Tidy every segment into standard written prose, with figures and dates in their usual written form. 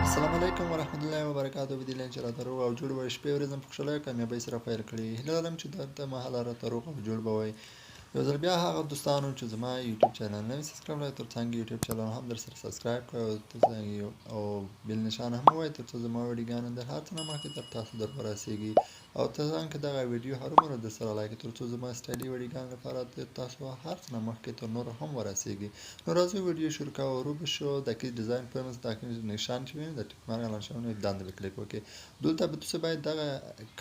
السلام علیکم ورحمت الله وبرکاته. بدیلین چې راته روغ او جوړ وای، شپې ورځې په خوشحالۍ او کامیابۍ سره پیل کړي. هیله لرم چې دلته مهاله راته روغ او جوړ به وای. یو ځل بیا هغه دوستانو چې زما یوټیوب چینل نوی سبسکرایب کړی، ترڅنګ یوټیوب چینل هم در سره سبسکرایب کړی او بیل نشان هم ووایئ، ترڅو زما ویډیوګانې د هر څه نه مخکې تر تاسو در ورسیږي. او ترڅنګ دغه ویډیو هرومرو در سره لایک کړئ، ترڅو زما سټایلي ویډیوګانو لپاره تاسو هر څه نه مخکې تر نورو هم ورسیږي. نو راځئ ویډیو شروع کوو. ورو به شو د کې ډیزاین پرمز دا نشان چې وینئ د ټیک مارک اعلان شوی دنده به کلیک وکړئ. دلته به تاسو باید دغه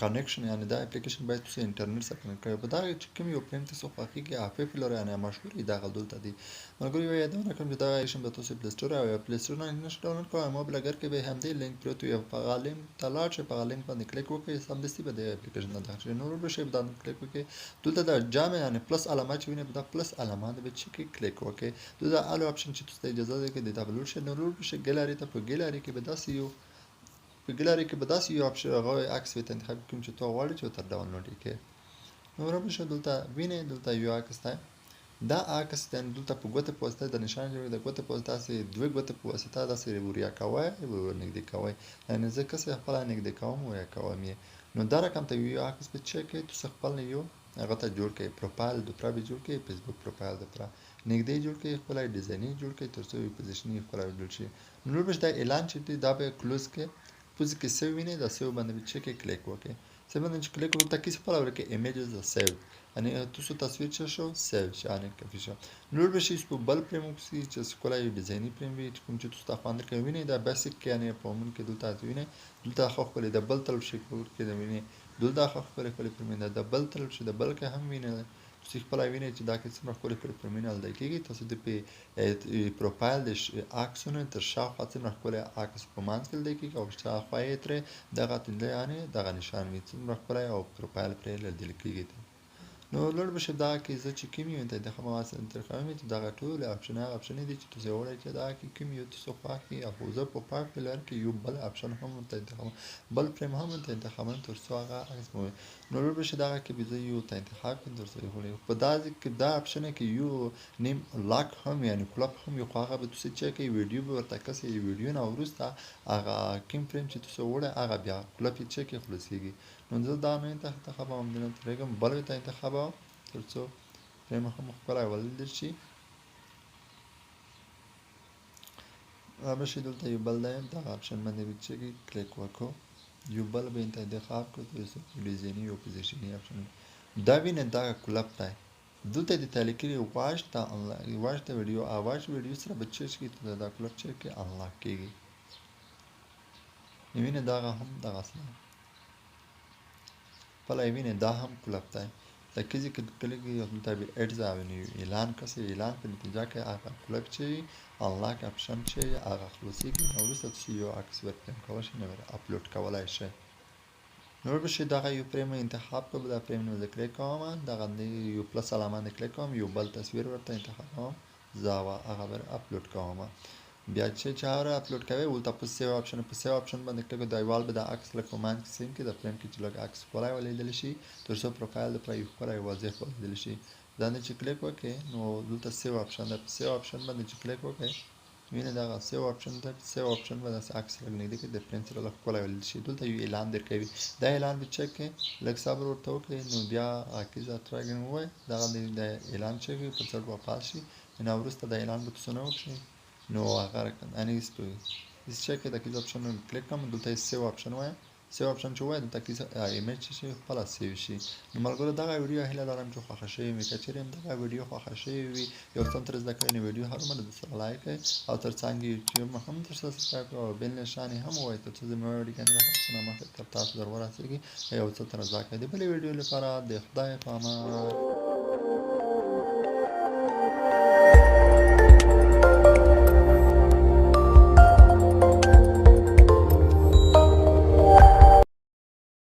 کنیکشن یعنې دا اپلیکیشن باید تاسو انټرنیټ سره کنیکټ کړئ. په دغه چې کوم یو فریم تاسو خوښیږي هغه فلور یعنې مشهور دی دغه دلته دی. ملګرو یو یادونه کوم چې دغه ایشن به تاسو پلی سټور او پلی سټور نه نشئ ډاونلوډ کوئ. موبایل اگر کې به همدې لینک پروت وي، په هغه لینک ته لاړ شئ، په هغه لینک باندې کلیک وکړئ، سمدستي به د اپلیکیشن نه داخل شئ. نو ورو به شئ باندې کلیک وکړئ. دلته د جامع یعنې پلس علامه چې وینئ، دا پلس علامه ده به چې کلیک وکړئ. دلته الو اپشن چې تاسو ته اجازه درکوي د ډاونلوډ شئ. نو ورو به شئ ګیلري ته. په ګیلري کې به داسې یو اپشن هغه عکس وي ته انتخاب کوم چې تاسو غواړئ چې ورته ډاونلوډ یې کړئ. نو ورو به شئ دلته وینئ دلته یو عکس دی. دا عکس دلته په ګوته په واسطه د نشان جوړوي، د ګوته په واسطه داسې دوه ګوته په واسطه داسې وریا کوئ، ورنږدې کوئ. یعنې زه کسې خپله نږدې کوم وریا کوم یې. نو دا رقم ته یو عکس به چک کړئ، تاسو خپل یو هغه ته جوړ کړئ، پروفایل دوپره به جوړ کړئ، فیسبوک پروفایل دوپره نږدې جوړ کړئ، خپله ډیزایني جوړ کړئ ترڅو یو پوزیشني خپله جوړ شي. نو بس دا اعلان چې دی دا به کلوز کړئ. پوز کې سیو وینئ، دا سیو باندې به چک کلیک وکړئ. سیو باندې چې کلیک وکړئ تکي خپله ورکړئ ایمیجز سیو، یعنې تاسو تصویر څه شو سیو شو، یعنې کافي شو. نور به شي په بل فریم وکړئ چې ښکلی یو ډیزایني فریم وي چې کوم چې تاسو ته خوند درکوي. وینئ دا بیسیک یعنې په عموم کې دلته وینئ دلته ښه ښکلی د بل طرف شي کې د وینئ دلته ښه ښکلی فریم ده، د بل طرف شي د بل کې هم وینئ تاسو خپله وینئ چې دا کې څومره ښکلی فرمونه لیدل کېږي. تاسو د پروفایل د عکسونو تر شاوخوا څومره ښکلی عکس په منځ کې لیدل کېږي او شاوخوا یې ترې دغه یعنې دغه نشان وي څومره ښکلی او پروفایل پرې لیدل کېږي. نو لوړ به شي دغه کې زه چې کوم یو انتخاب انتخابوم چې دغه ټول اپشن هغه اپشن دي چې تاسو وړئ چې دغه کې کوم یو تاسو خوښ وي. او زه په پارټیکولر کې یو بل اپشن هم ورته انتخابوم، بل فریم هم ورته انتخابوم ترڅو هغه عکس مو وي. نو لوړ به شي دغه کې به زه یو ته انتخاب کړم ترڅو یې وړئ. په دا اپشن کې یو نیم لاک هم یعنې کلپ هم یو خو هغه به تاسو چک کړئ ویډیو به ورته کسې ویډیو نه وروسته هغه کوم فریم چې تاسو وړئ هغه بیا کلپ یې چک کړئ خلاصېږي. نو زه دا نه انتخابوم، دلته ترېږم بل ته انتخابوم ترڅو فریم هم ښکلی ولیدل شي. رابشي دلته یو بل دی دغه اپشن باندې به چې کلیک وکړو یو بل به انتخاب کړو ترڅو ډیزایني او پوزیشني اپشن دا وینئ دغه کلپ دی. دلته درته لیکلي واچ د ویډیو او واچ ویډیو سره به چیک کړي دا کلپ چیک کړي انلاک کېږي. وینئ دغه هم دغسې خپله یې وینئ دا هم کلپ دی. د کزي کلیک دلته به اډز راوړي اعلان کسي اعلان په نتیجه کې هغه کلپ چې انلاک اپشن چې هغه خلاصېږي. نو وروسته تاسو یو عکس ورپرینټ کولی شئ نو اپلوډ کولی شئ. نور به شي دغه یو فریم انتخاب کړو، دا فریم نه زه کلیک کوم، دغه یو پلس علامه باندې کلیک کوم، یو بل تصویر ورته انتخابوم زه هغه به اپلوډ کوم. بیا چې هغه اپلوډ کوئ ولته په سیو اپشن باندې کلیک وکړئ. دیوال به د عکس لږ په منځ کې سیم کې د فریم کې چې لږ عکس ښکلی ولیدل شي ترڅو پروفایل دپاره یو ښکلی واضح ولیدل شي. دا نه چې کلیک وکړئ نو دلته سیو اپشن ده، په سیو اپشن باندې چې کلیک وکړئ وینئ دغه سیو اپشن ده. سیو اپشن به داسې عکس لږ نږدې کړئ د فریم سره لږ ښکلی ولیدل شي. دلته یو اعلان درکوي، دا اعلان به چک کړئ، لږ صبر ورته وکړئ. نو بیا عکس ټراګن ووایي دغه د اعلان چک کړئ په څټ به پاس شي. نو وروسته د اعلان به تاسو نه وکړئ نو هغه یعنې هیڅ چک کړئ د کیز اپشن کلیک کوم دلته یې سیو اپشن وایي. سیو اپشن چې وایي دلته کیز ایمیج چې شي خپله سیو شي. نو ملګرو دغه ویډیو هیله لرم چې خوښه شوې وي. که چېرې هم دغه ویډیو خوښه شوې وي یو څه هم ترې زده کړئ نو ویډیو هرومرو درسره لایک کړئ او ترڅنګ یوټیوب هم درسره سبسکرایب کړئ او بیل نښان یې هم ووایئ ترڅو زما ویډیوګانې د هر څه نه مخکې تر تاسو در ورسېږي. یو څه تر زده کړئ. د بلې ویډیو لپاره د خدای په امان.